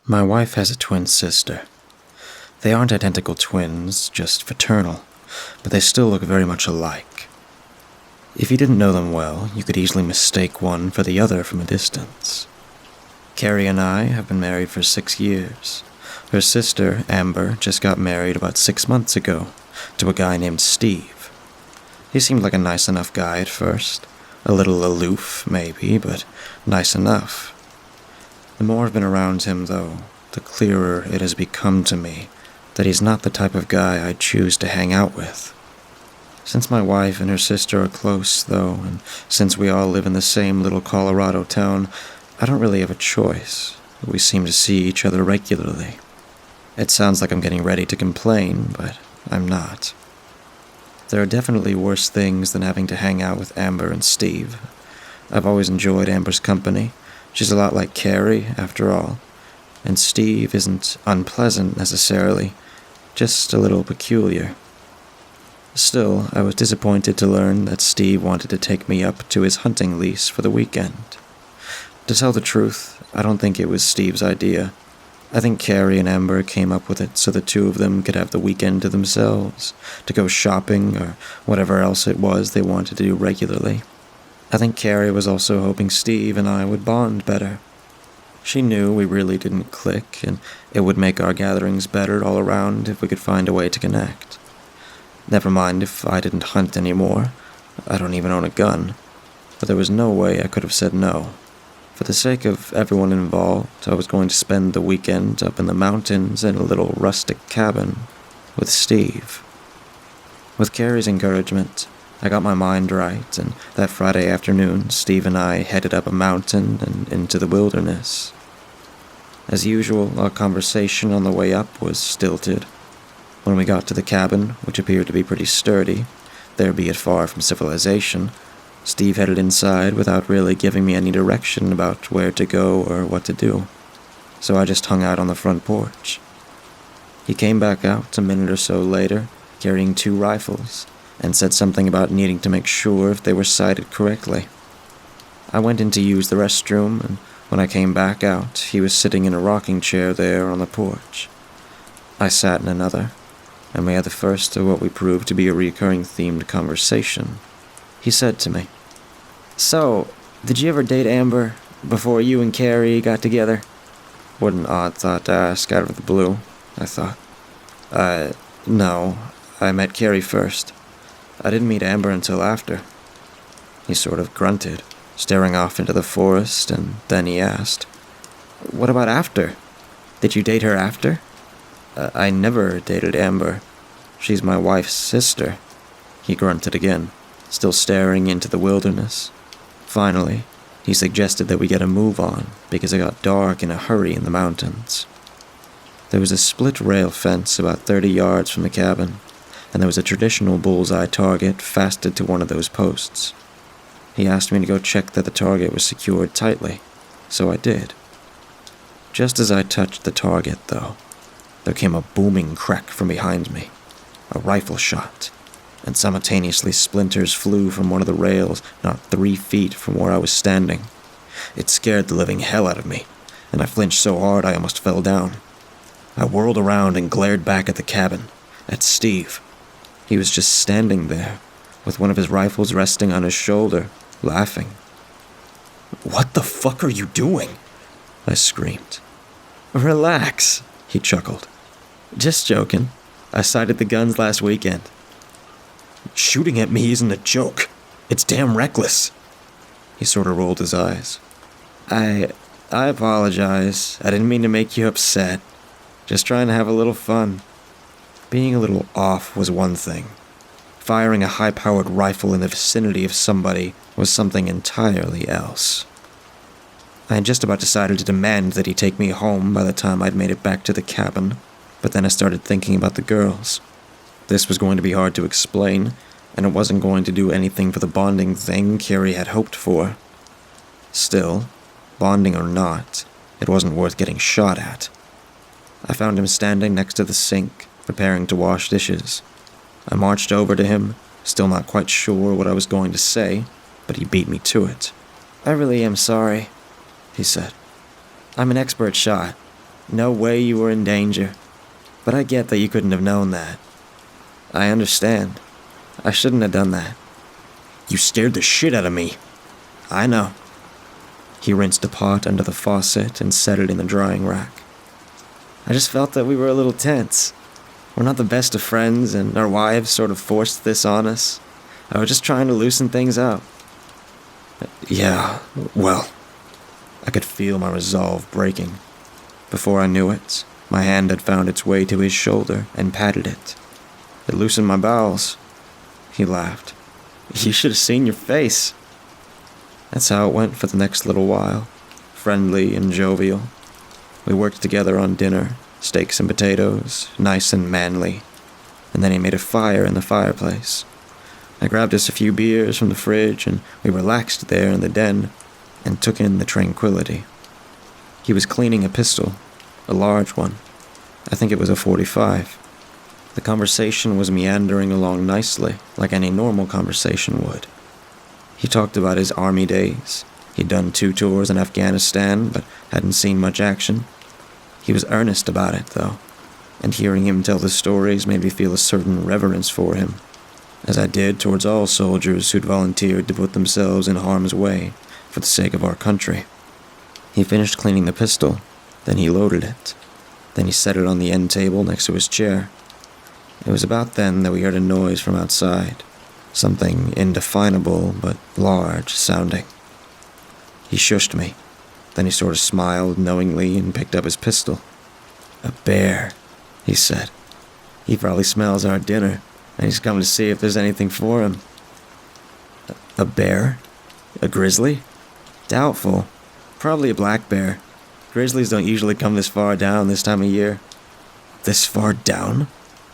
My wife has a twin sister. They aren't identical twins, just fraternal, but they still look very much alike. If you didn't know them well, you could easily mistake one for the other from a distance. Carrie and I have been married for 6 years. Her sister, Amber, just got married about 6 months ago to a guy named Steve. He seemed like a nice enough guy at first. A little aloof, maybe, but nice enough. The more I've been around him, though, the clearer it has become to me that he's not the type of guy I'd choose to hang out with. Since my wife and her sister are close, though, and since we all live in the same little Colorado town, I don't really have a choice. We seem to see each other regularly. It sounds like I'm getting ready to complain, but I'm not. There are definitely worse things than having to hang out with Amber and Steve. I've always enjoyed Amber's company. She's a lot like Carrie, after all. And Steve isn't unpleasant, necessarily, just a little peculiar. Still, I was disappointed to learn that Steve wanted to take me up to his hunting lease for the weekend. To tell the truth, I don't think it was Steve's idea. I think Carrie and Amber came up with it so the two of them could have the weekend to themselves, to go shopping or whatever else it was they wanted to do regularly. I think Carrie was also hoping Steve and I would bond better. She knew we really didn't click, and it would make our gatherings better all around if we could find a way to connect. Never mind if I didn't hunt anymore. I don't even own a gun. But there was no way I could have said no. For the sake of everyone involved, I was going to spend the weekend up in the mountains in a little rustic cabin with Steve. With Carrie's encouragement, I got my mind right, and that Friday afternoon, Steve and I headed up a mountain and into the wilderness. As usual, our conversation on the way up was stilted. When we got to the cabin, which appeared to be pretty sturdy, there be it far from civilization, Steve headed inside without really giving me any direction about where to go or what to do. So I just hung out on the front porch. He came back out a minute or so later, carrying 2 rifles, and said something about needing to make sure if they were sighted correctly. I went in to use the restroom, and when I came back out, he was sitting in a rocking chair there on the porch. I sat in another, and we had the first of what we proved to be a recurring themed conversation. He said to me, "So, did you ever date Amber before you and Carrie got together?" What an odd thought to ask out of the blue, I thought. No, I met Carrie first. I didn't meet Amber until after." He sort of grunted, staring off into the forest, and then he asked, "What about after? Did you date her after?" I never dated Amber. She's my wife's sister." He grunted again, still staring into the wilderness. Finally, he suggested that we get a move on, because it got dark in a hurry in the mountains. There was a split rail fence about 30 yards from the cabin, and there was a traditional bullseye target fastened to one of those posts. He asked me to go check that the target was secured tightly, so I did. Just as I touched the target, though, there came a booming crack from behind me, a rifle shot, and simultaneously splinters flew from one of the rails not 3 feet from where I was standing. It scared the living hell out of me, and I flinched so hard I almost fell down. I whirled around and glared back at the cabin, at Steve. He was just standing there, with one of his rifles resting on his shoulder, laughing. "What the fuck are you doing?" I screamed. "Relax," he chuckled. "Just joking. I sighted the guns last weekend." "Shooting at me isn't a joke. It's damn reckless." He sort of rolled his eyes. I apologize. I didn't mean to make you upset. Just trying to have a little fun." Being a little off was one thing. Firing a high-powered rifle in the vicinity of somebody was something entirely else. I had just about decided to demand that he take me home by the time I'd made it back to the cabin, but then I started thinking about the girls. This was going to be hard to explain, and it wasn't going to do anything for the bonding thing Carrie had hoped for. Still, bonding or not, it wasn't worth getting shot at. I found him standing next to the sink, preparing to wash dishes. I marched over to him, still not quite sure what I was going to say, but he beat me to it. "I really am sorry," he said. "I'm an expert shot. No way you were in danger. But I get that you couldn't have known that. I understand. I shouldn't have done that. You scared the shit out of me. I know. He rinsed a pot under the faucet and set it in the drying rack. I just felt that we were a little tense. We're not the best of friends, and our wives sort of forced this on us. I was just trying to loosen things up. Yeah, well, I could feel my resolve breaking. Before I knew it, my hand had found its way to his shoulder and patted it. It loosened my bowels. He laughed. You should have seen your face. That's how it went for the next little while, friendly and jovial. We worked together on dinner, steaks and potatoes, nice and manly. And then he made a fire in the fireplace. I grabbed us a few beers from the fridge, and we relaxed there in the den and took in the tranquility. He was cleaning a pistol, a large one. I think it was a .45. The conversation was meandering along nicely, like any normal conversation would. He talked about his army days. He'd done 2 tours in Afghanistan, but hadn't seen much action. He was earnest about it, though, and hearing him tell the stories made me feel a certain reverence for him, as I did towards all soldiers who'd volunteered to put themselves in harm's way for the sake of our country. He finished cleaning the pistol, then he loaded it. Then he set it on the end table next to his chair. It was about then that we heard a noise from outside, something indefinable but large sounding. He shushed me. Then he sort of smiled knowingly and picked up his pistol. A bear, he said. He probably smells our dinner, and he's come to see if there's anything for him. A bear? A grizzly? Doubtful. Probably a black bear. Grizzlies don't usually come this far down this time of year. This far down?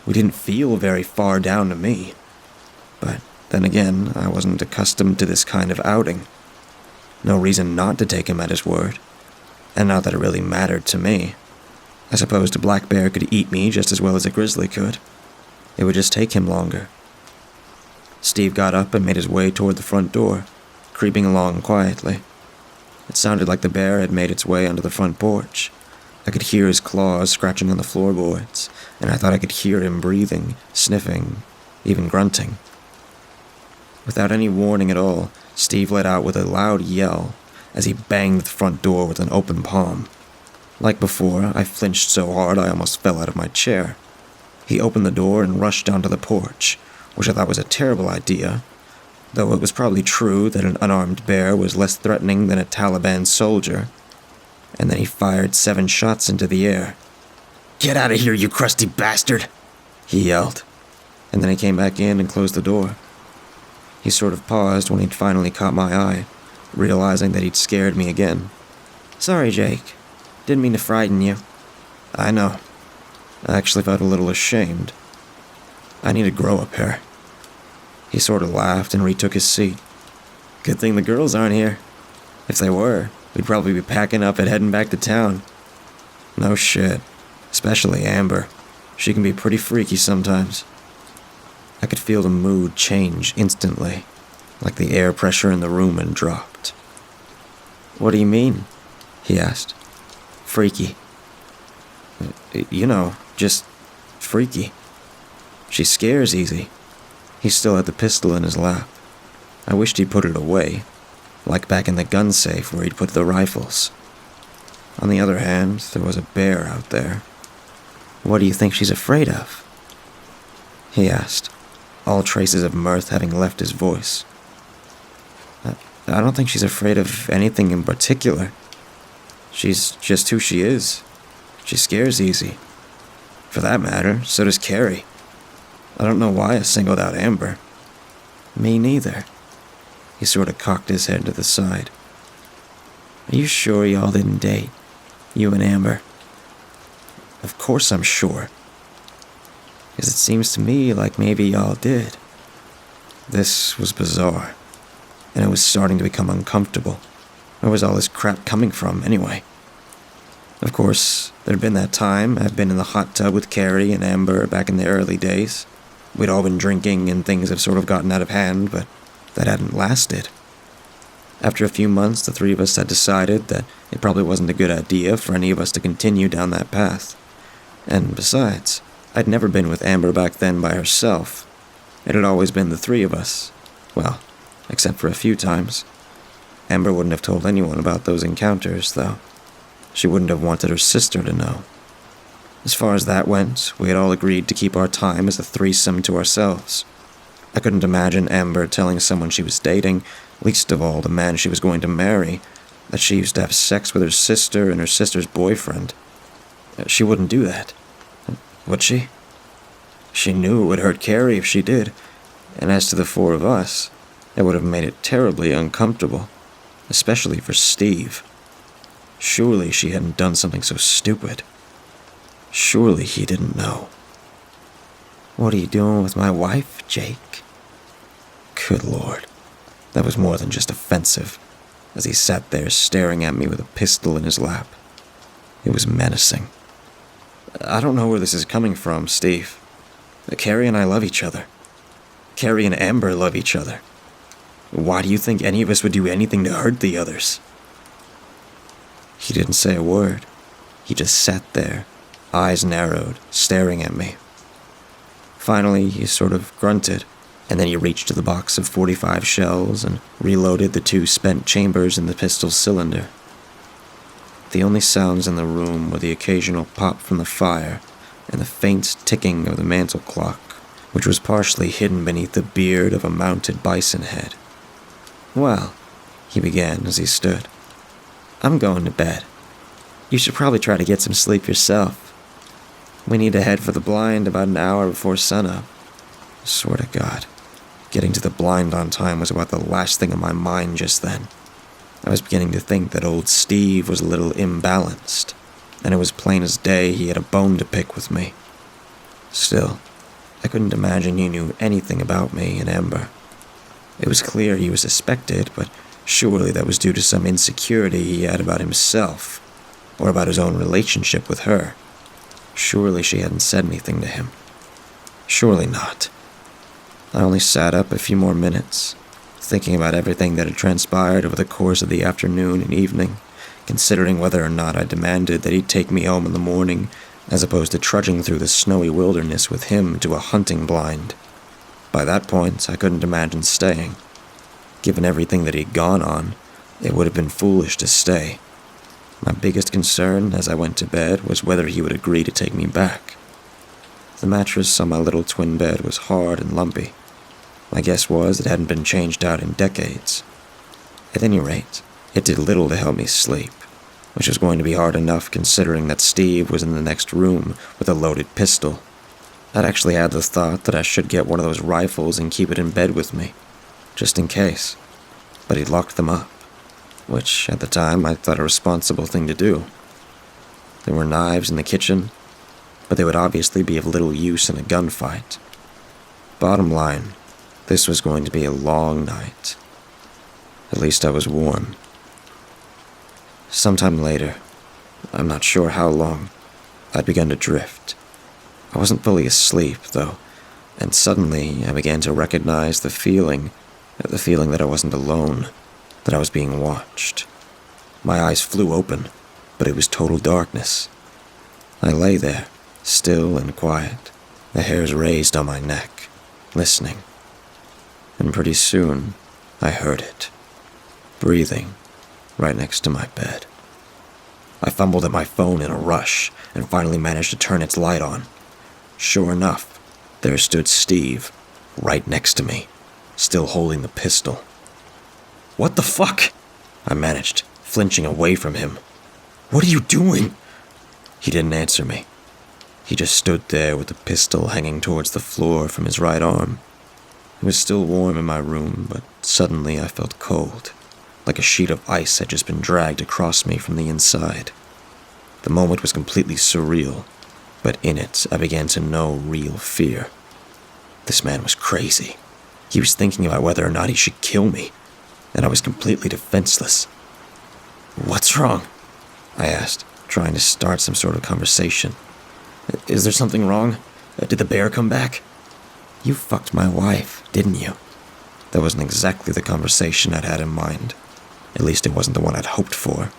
We didn't feel very far down to me. But then again, I wasn't accustomed to this kind of outing. No reason not to take him at his word. And not that it really mattered to me. I supposed a black bear could eat me just as well as a grizzly could. It would just take him longer. Steve got up and made his way toward the front door, creeping along quietly. It sounded like the bear had made its way onto the front porch. I could hear his claws scratching on the floorboards, and I thought I could hear him breathing, sniffing, even grunting. Without any warning at all, Steve let out with a loud yell as he banged the front door with an open palm. Like before, I flinched so hard I almost fell out of my chair. He opened the door and rushed onto the porch, which I thought was a terrible idea, though it was probably true that an unarmed bear was less threatening than a Taliban soldier. And then he fired 7 shots into the air. "Get out of here, you crusty bastard!" he yelled. And then he came back in and closed the door. He sort of paused when he'd finally caught my eye, realizing that he'd scared me again. "Sorry, Jake. Didn't mean to frighten you." "I know." I actually felt a little ashamed. I need to grow a pair. He sort of laughed and retook his seat. "Good thing the girls aren't here. If they were, we'd probably be packing up and heading back to town." "No shit. Especially Amber. She can be pretty freaky sometimes." I could feel the mood change instantly, like the air pressure in the room had dropped. "What do you mean?" he asked. "Freaky." You know, just freaky. She scares easy." He still had the pistol in his lap. I wished he'd put it away, like back in the gun safe where he'd put the rifles. On the other hand, there was a bear out there. "What do you think she's afraid of?" he asked, all traces of mirth having left his voice. I don't think she's afraid of anything in particular. She's just who she is. She scares easy. For that matter, so does Carrie. I don't know why I singled out Amber." "Me neither." He sort of cocked his head to the side. "Are you sure y'all didn't date? You and Amber?" "Of course I'm sure. Because it seems to me like maybe y'all did." This was bizarre, and it was starting to become uncomfortable. Where was all this crap coming from, anyway? Of course, there'd been that time I'd been in the hot tub with Carrie and Amber back in the early days. We'd all been drinking and things had sort of gotten out of hand, but that hadn't lasted. After a few months, the three of us had decided that it probably wasn't a good idea for any of us to continue down that path. And besides, I'd never been with Amber back then by herself. It had always been the three of us. Well, except for a few times. Amber wouldn't have told anyone about those encounters, though. She wouldn't have wanted her sister to know. As far as that went, we had all agreed to keep our time as a threesome to ourselves. I couldn't imagine Amber telling someone she was dating, least of all the man she was going to marry, that she used to have sex with her sister and her sister's boyfriend. She wouldn't do that. Would she? She knew it would hurt Carrie if she did, and as to the four of us, it would have made it terribly uncomfortable, especially for Steve. Surely she hadn't done something so stupid. Surely he didn't know. "What are you doing with my wife, Jake?" Good Lord, that was more than just offensive, as he sat there staring at me with a pistol in his lap. It was menacing. "I don't know where this is coming from, Steve. Carrie and I love each other. Carrie and Amber love each other. Why do you think any of us would do anything to hurt the others?" He didn't say a word. He just sat there, eyes narrowed, staring at me. Finally, he sort of grunted, and then he reached to the box of 45 shells and reloaded the 2 spent chambers in the pistol's cylinder. The only sounds in the room were the occasional pop from the fire and the faint ticking of the mantel clock, which was partially hidden beneath the beard of a mounted bison head. "Well," he began as he stood, "I'm going to bed. You should probably try to get some sleep yourself. We need to head for the blind about an hour before sunup." Swear to God, getting to the blind on time was about the last thing on my mind just then. I was beginning to think that old Steve was a little imbalanced, and it was plain as day he had a bone to pick with me. Still, I couldn't imagine he knew anything about me and Amber. It was clear he was suspected, but surely that was due to some insecurity he had about himself, or about his own relationship with her. Surely she hadn't said anything to him. Surely not. I only sat up a few more minutes, thinking about everything that had transpired over the course of the afternoon and evening, considering whether or not I demanded that he take me home in the morning, as opposed to trudging through the snowy wilderness with him to a hunting blind. By that point, I couldn't imagine staying. Given everything that he'd gone on, it would have been foolish to stay. My biggest concern as I went to bed was whether he would agree to take me back. The mattress on my little twin bed was hard and lumpy. My guess was it hadn't been changed out in decades. At any rate, it did little to help me sleep, which was going to be hard enough considering that Steve was in the next room with a loaded pistol. I'd actually had the thought that I should get one of those rifles and keep it in bed with me, just in case. But he'd locked them up, which at the time I thought a responsible thing to do. There were knives in the kitchen, but they would obviously be of little use in a gunfight. Bottom line, this was going to be a long night. At least I was warm. Sometime later, I'm not sure how long, I'd begun to drift. I wasn't fully asleep, though, and suddenly I began to recognize the feeling that I wasn't alone, that I was being watched. My eyes flew open, but it was total darkness. I lay there, still and quiet, the hairs raised on my neck, listening. And pretty soon, I heard it, breathing right next to my bed. I fumbled at my phone in a rush and finally managed to turn its light on. Sure enough, there stood Steve, right next to me, still holding the pistol. "What the fuck?" I managed, flinching away from him. "What are you doing?" He didn't answer me. He just stood there with the pistol hanging towards the floor from his right arm. It was still warm in my room, but suddenly I felt cold, like a sheet of ice had just been dragged across me from the inside. The moment was completely surreal, but in it I began to know real fear. This man was crazy. He was thinking about whether or not he should kill me, and I was completely defenseless. "What's wrong?" I asked, trying to start some sort of conversation. "Is there something wrong? Did the bear come back?" "You fucked my wife, didn't you?" That wasn't exactly the conversation I'd had in mind. At least it wasn't the one I'd hoped for.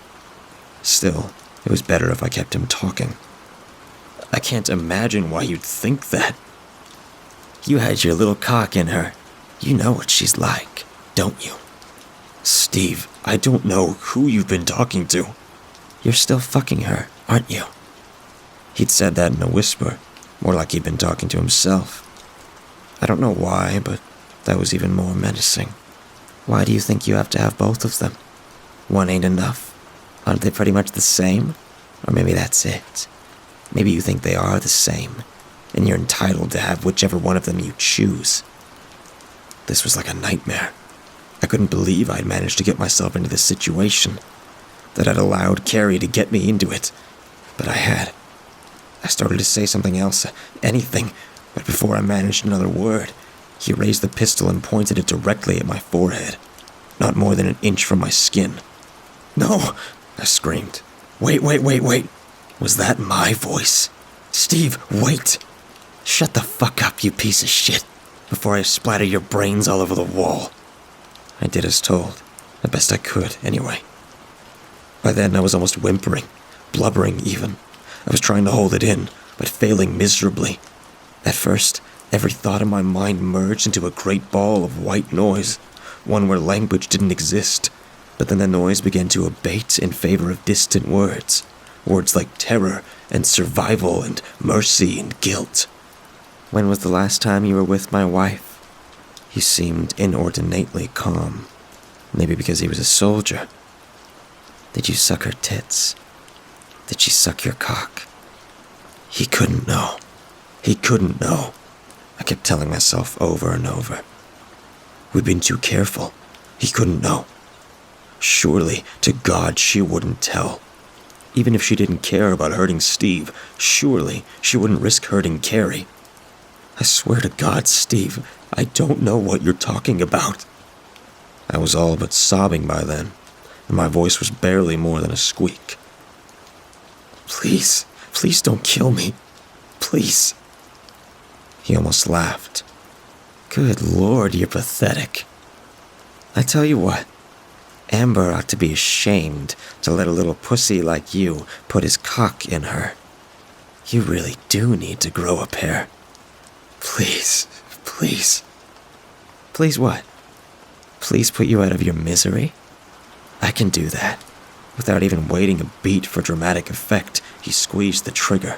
Still, it was better if I kept him talking. I can't imagine why you'd think that. You had your little cock in her. You know what she's like, don't you? Steve, I don't know who you've been talking to. You're still fucking her, aren't you? He'd said that in a whisper, more like he'd been talking to himself. I don't know why, but that was even more menacing. Why do you think you have to have both of them? One ain't enough. Aren't they pretty much the same? Or maybe that's it. Maybe you think they are the same, and you're entitled to have whichever one of them you choose. This was like a nightmare. I couldn't believe I'd managed to get myself into this situation, that I'd allowed Carrie to get me into it. But I had. I started to say something else, anything, but before I managed another word, he raised the pistol and pointed it directly at my forehead, not more than an inch from my skin. No! I screamed. Wait. Was that my voice? Steve, wait! Shut the fuck up, you piece of shit, before I splatter your brains all over the wall. I did as told, the best I could, anyway. By then I was almost whimpering, blubbering even. I was trying to hold it in, but failing miserably. At first, every thought in my mind merged into a great ball of white noise, one where language didn't exist, but then the noise began to abate in favor of distant words. Words like terror and survival and mercy and guilt. When was the last time you were with my wife? He seemed inordinately calm. Maybe because he was a soldier. Did you suck her tits? Did she suck your cock? He couldn't know. He couldn't know. I kept telling myself over and over. We'd been too careful. He couldn't know. Surely, to God, she wouldn't tell. Even if she didn't care about hurting Steve, surely she wouldn't risk hurting Carrie. I swear to God, Steve, I don't know what you're talking about. I was all but sobbing by then, and my voice was barely more than a squeak. Please don't kill me. Please. He almost laughed. Good Lord, you're pathetic. I tell you what, Amber ought to be ashamed to let a little pussy like you put his cock in her. You really do need to grow a pair. Please. Please what? Please put you out of your misery? I can do that. Without even waiting a beat for dramatic effect, he squeezed the trigger.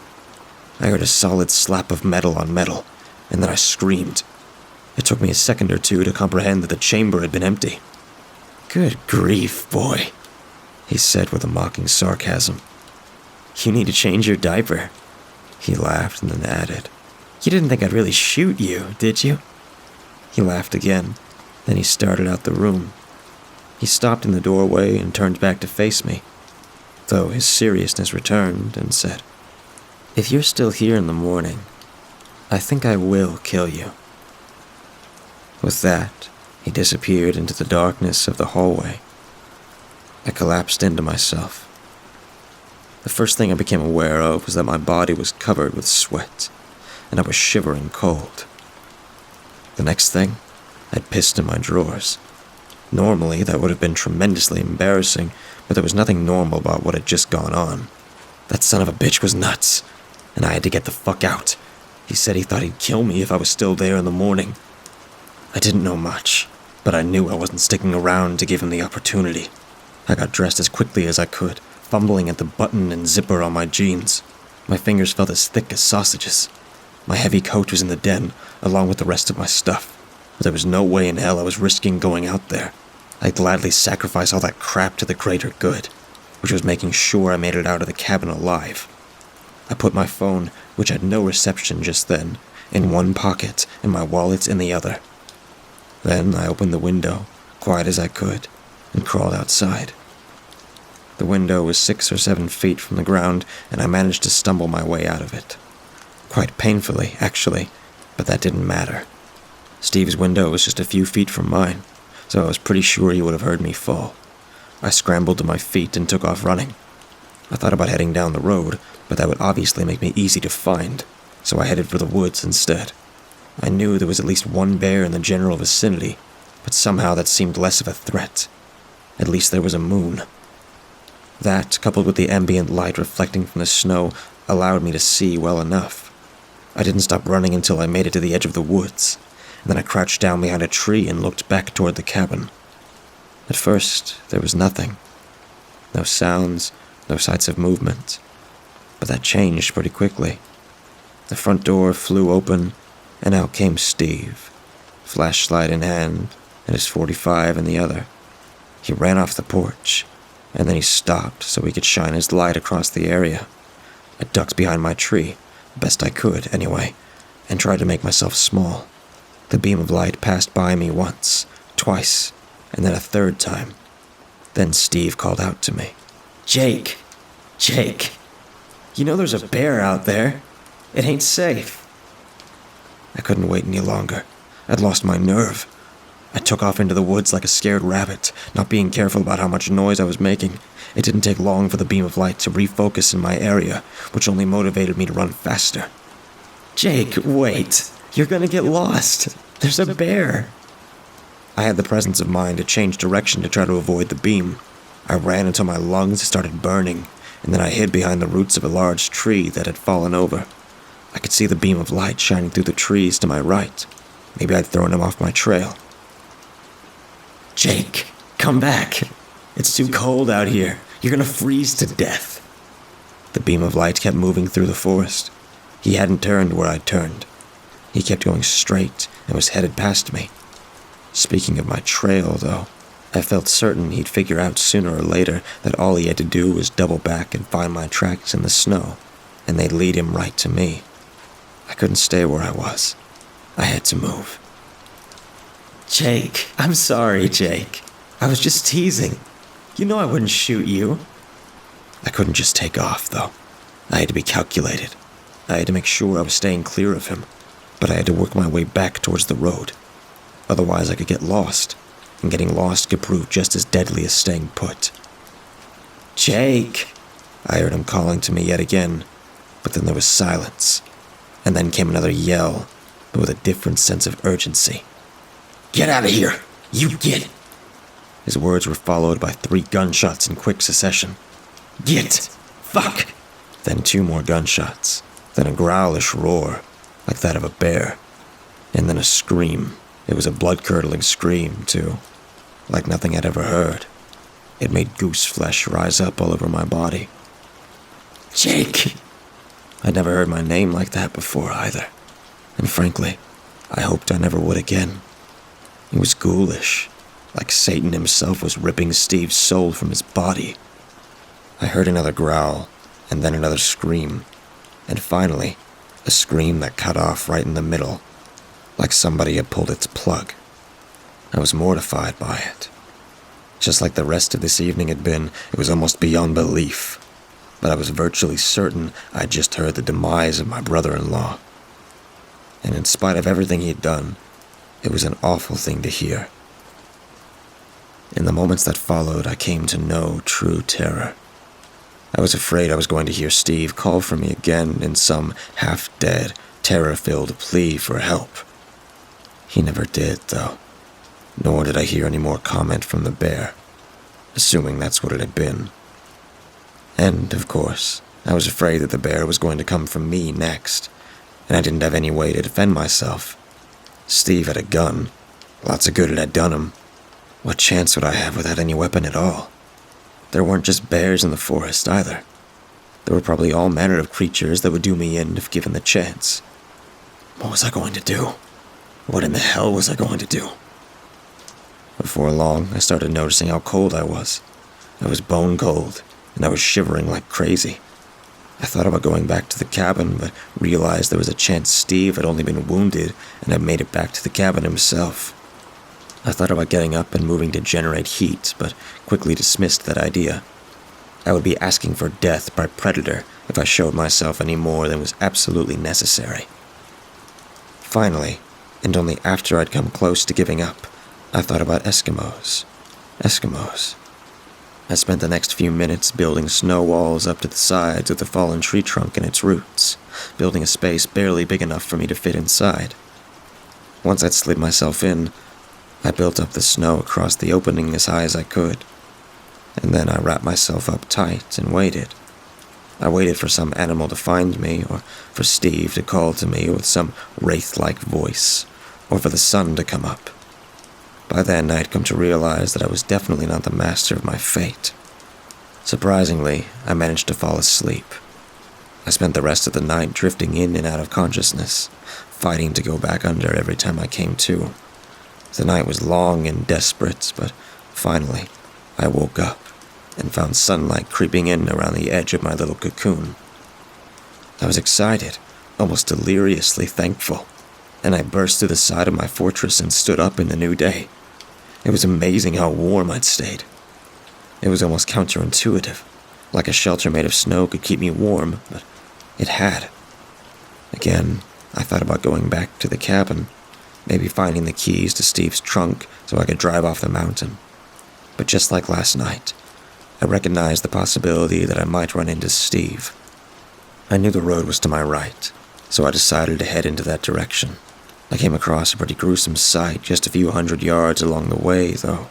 I heard a solid slap of metal on metal, and then I screamed. It took me a second or two to comprehend that the chamber had been empty. Good grief, boy, he said with a mocking sarcasm. You need to change your diaper. He laughed and then added, You didn't think I'd really shoot you, did you? He laughed again, then he started out the room. He stopped in the doorway and turned back to face me, though his seriousness returned and said, If you're still here in the morning, I think I will kill you. With that, he disappeared into the darkness of the hallway. I collapsed into myself. The first thing I became aware of was that my body was covered with sweat, and I was shivering cold. The next thing, I'd pissed in my drawers. Normally, that would have been tremendously embarrassing, but there was nothing normal about what had just gone on. That son of a bitch was nuts, and I had to get the fuck out. He said he thought he'd kill me if I was still there in the morning. I didn't know much, but I knew I wasn't sticking around to give him the opportunity. I got dressed as quickly as I could, fumbling at the button and zipper on my jeans. My fingers felt as thick as sausages. My heavy coat was in the den, along with the rest of my stuff. But there was no way in hell I was risking going out there. I'd gladly sacrifice all that crap to the greater good, which was making sure I made it out of the cabin alive. I put my phone, which had no reception just then, in one pocket and my wallet in the other. Then I opened the window, quiet as I could, and crawled outside. The window was 6 or 7 feet from the ground, and I managed to stumble my way out of it. Quite painfully, actually, but that didn't matter. Steve's window was just a few feet from mine, so I was pretty sure he would have heard me fall. I scrambled to my feet and took off running. I thought about heading down the road, but that would obviously make me easy to find, so I headed for the woods instead. I knew there was at least one bear in the general vicinity, but somehow that seemed less of a threat. At least there was a moon. That, coupled with the ambient light reflecting from the snow, allowed me to see well enough. I didn't stop running until I made it to the edge of the woods, and then I crouched down behind a tree and looked back toward the cabin. At first, there was nothing. No sounds, no signs of movement. But that changed pretty quickly. The front door flew open, and out came Steve, flashlight in hand and his .45 in the other. He ran off the porch, and then he stopped so he could shine his light across the area. I ducked behind my tree, best I could anyway, and tried to make myself small. The beam of light passed by me once, twice, and then a third time. Then Steve called out to me. Jake, you know there's a bear out there. It ain't safe." I couldn't wait any longer. I'd lost my nerve. I took off into the woods like a scared rabbit, not being careful about how much noise I was making. It didn't take long for the beam of light to refocus in my area, which only motivated me to run faster. "Jake, wait. You're gonna get lost. There's a bear." I had the presence of mind to change direction to try to avoid the beam. I ran until my lungs started burning, and then I hid behind the roots of a large tree that had fallen over. I could see the beam of light shining through the trees to my right. Maybe I'd thrown him off my trail. "Jake, come back. It's too cold out here. You're gonna freeze to death." The beam of light kept moving through the forest. He hadn't turned where I'd turned. He kept going straight and was headed past me. Speaking of my trail, though, I felt certain he'd figure out sooner or later that all he had to do was double back and find my tracks in the snow, and they'd lead him right to me. I couldn't stay where I was. I had to move. "Jake, I'm sorry, Jake. I was just teasing. You know I wouldn't shoot you." I couldn't just take off, though. I had to be calculated. I had to make sure I was staying clear of him, but I had to work my way back towards the road. Otherwise, I could get lost, and getting lost could prove just as deadly as staying put. "Jake!" I heard him calling to me yet again, but then there was silence, and then came another yell, but with a different sense of urgency. "Get out of here! You get!" His words were followed by 3 gunshots in quick succession. "Get! Fuck!" Then 2 more gunshots, then a growlish roar, like that of a bear, and then a scream. It was a blood-curdling scream, too, like nothing I'd ever heard. It made goose flesh rise up all over my body. "Jake!" I'd never heard my name like that before, either, and frankly, I hoped I never would again. It was ghoulish, like Satan himself was ripping Steve's soul from his body. I heard another growl, and then another scream, and finally, a scream that cut off right in the middle, like somebody had pulled its plug. I was mortified by it. Just like the rest of this evening had been, it was almost beyond belief, but I was virtually certain I'd just heard the demise of my brother-in-law. And in spite of everything he'd done, it was an awful thing to hear. In the moments that followed, I came to know true terror. I was afraid I was going to hear Steve call for me again in some half-dead, terror-filled plea for help. He never did, though, nor did I hear any more comment from the bear, assuming that's what it had been. And, of course, I was afraid that the bear was going to come for me next, and I didn't have any way to defend myself. Steve had a gun. Lots of good it had done him. What chance would I have without any weapon at all? There weren't just bears in the forest, either. There were probably all manner of creatures that would do me in if given the chance. What was I going to do? What in the hell was I going to do? Before long, I started noticing how cold I was. I was bone cold, and I was shivering like crazy. I thought about going back to the cabin, but realized there was a chance Steve had only been wounded and had made it back to the cabin himself. I thought about getting up and moving to generate heat, but quickly dismissed that idea. I would be asking for death by predator if I showed myself any more than was absolutely necessary. Finally, and only after I'd come close to giving up, I thought about Eskimos. I spent the next few minutes building snow walls up to the sides of the fallen tree trunk and its roots, building a space barely big enough for me to fit inside. Once I'd slid myself in, I built up the snow across the opening as high as I could, and then I wrapped myself up tight and waited. I waited for some animal to find me, or for Steve to call to me with some wraith-like voice, or for the sun to come up. By then, I had come to realize that I was definitely not the master of my fate. Surprisingly, I managed to fall asleep. I spent the rest of the night drifting in and out of consciousness, fighting to go back under every time I came to. The night was long and desperate, but finally, I woke up and found sunlight creeping in around the edge of my little cocoon. I was excited, almost deliriously thankful, and I burst through the side of my fortress and stood up in the new day. It was amazing how warm I'd stayed. It was almost counterintuitive, like a shelter made of snow could keep me warm, but it had. Again, I thought about going back to the cabin, maybe finding the keys to Steve's trunk so I could drive off the mountain. But just like last night, I recognized the possibility that I might run into Steve. I knew the road was to my right, so I decided to head into that direction. I came across a pretty gruesome sight just a few hundred yards along the way, though,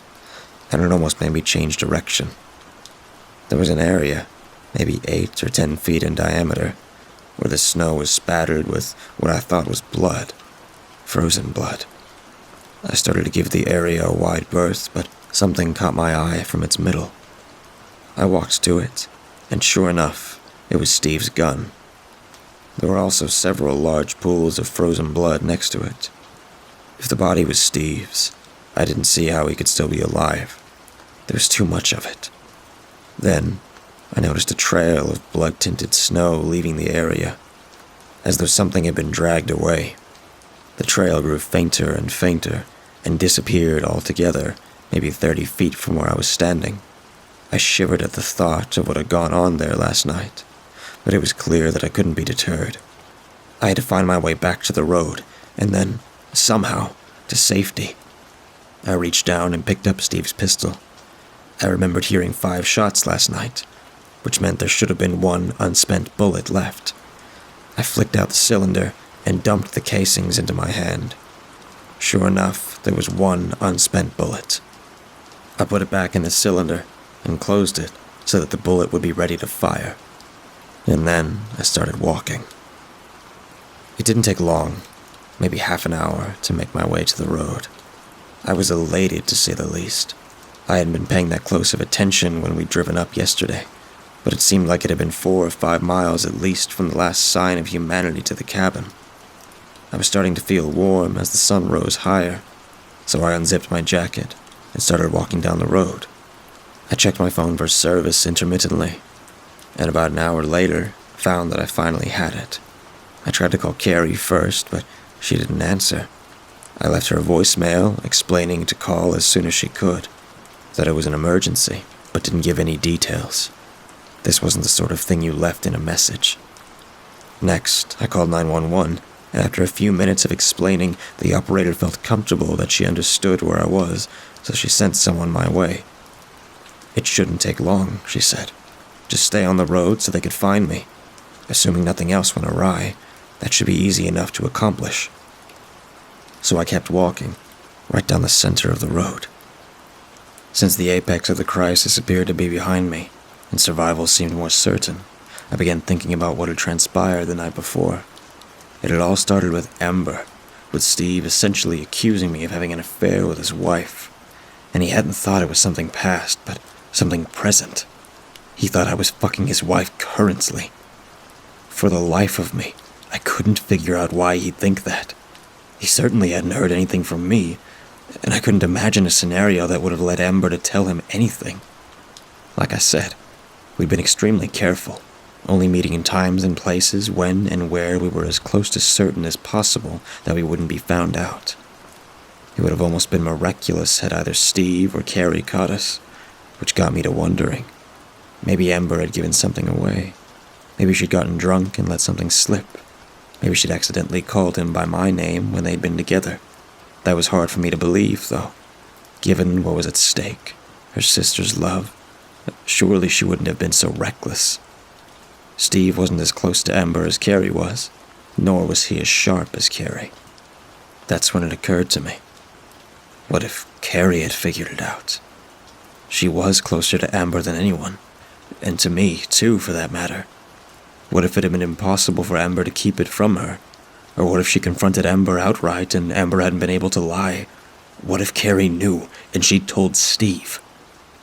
and it almost made me change direction. There was an area, maybe 8 or 10 feet in diameter, where the snow was spattered with what I thought was blood, frozen blood. I started to give the area a wide berth, but something caught my eye from its middle. I walked to it, and sure enough, it was Steve's gun. There were also several large pools of frozen blood next to it. If the body was Steve's, I didn't see how he could still be alive. There was too much of it. Then, I noticed a trail of blood-tinted snow leaving the area, as though something had been dragged away. The trail grew fainter and fainter, and disappeared altogether, maybe 30 feet from where I was standing. I shivered at the thought of what had gone on there last night, but it was clear that I couldn't be deterred. I had to find my way back to the road, and then, somehow, to safety. I reached down and picked up Steve's pistol. I remembered hearing 5 shots last night, which meant there should have been 1 unspent bullet left. I flicked out the cylinder and dumped the casings into my hand. Sure enough, there was 1 unspent bullet. I put it back in the cylinder and closed it so that the bullet would be ready to fire. And then I started walking. It didn't take long, maybe half an hour, to make my way to the road. I was elated, to say the least. I hadn't been paying that close of attention when we'd driven up yesterday, but it seemed like it had been 4 or 5 miles at least from the last sign of humanity to the cabin. I was starting to feel warm as the sun rose higher, so I unzipped my jacket and started walking down the road. I checked my phone for service intermittently, and about an hour later, found that I finally had it. I tried to call Carrie first, but she didn't answer. I left her a voicemail explaining to call as soon as she could, that it was an emergency, but didn't give any details. This wasn't the sort of thing you left in a message. Next, I called 911, and after a few minutes of explaining, the operator felt comfortable that she understood where I was, so she sent someone my way. It shouldn't take long, she said. Just stay on the road so they could find me. Assuming nothing else went awry, that should be easy enough to accomplish. So I kept walking, right down the center of the road. Since the apex of the crisis appeared to be behind me, and survival seemed more certain, I began thinking about what had transpired the night before. It had all started with Amber, with Steve essentially accusing me of having an affair with his wife. And he hadn't thought it was something past, but something present. He thought I was fucking his wife currently. For the life of me, I couldn't figure out why he'd think that. He certainly hadn't heard anything from me, and I couldn't imagine a scenario that would have led Amber to tell him anything. Like I said, we'd been extremely careful, only meeting in times and places when and where we were as close to certain as possible that we wouldn't be found out. It would have almost been miraculous had either Steve or Carrie caught us, which got me to wondering. Maybe Amber had given something away. Maybe she'd gotten drunk and let something slip. Maybe she'd accidentally called him by my name when they'd been together. That was hard for me to believe, though. Given what was at stake, her sister's love, surely she wouldn't have been so reckless. Steve wasn't as close to Amber as Carrie was, nor was he as sharp as Carrie. That's when it occurred to me. What if Carrie had figured it out? She was closer to Amber than anyone. And to me, too, for that matter. What if it had been impossible for Amber to keep it from her? Or what if she confronted Amber outright and Amber hadn't been able to lie? What if Carrie knew and she'd told Steve?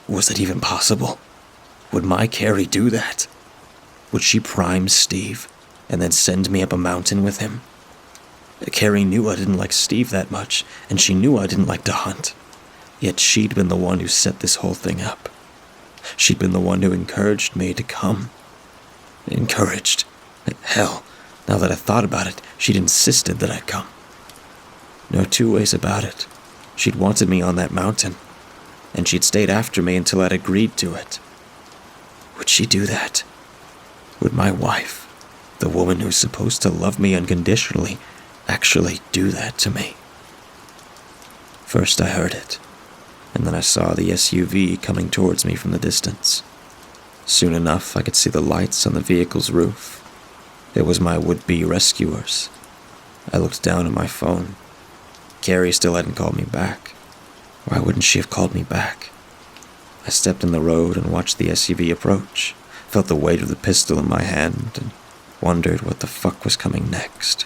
Was it even possible? Would my Carrie do that? Would she prime Steve and then send me up a mountain with him? Carrie knew I didn't like Steve that much, and she knew I didn't like to hunt. Yet she'd been the one who set this whole thing up. She'd been the one who encouraged me to come. Encouraged. Hell, now that I thought about it, she'd insisted that I come. No two ways about it. She'd wanted me on that mountain, and she'd stayed after me until I'd agreed to it. Would she do that? Would my wife, the woman who's supposed to love me unconditionally, actually do that to me? First I heard it, and then I saw the SUV coming towards me from the distance. Soon enough, I could see the lights on the vehicle's roof. It was my would-be rescuers. I looked down at my phone. Carrie still hadn't called me back. Why wouldn't she have called me back? I stepped in the road and watched the SUV approach, felt the weight of the pistol in my hand, and wondered what the fuck was coming next.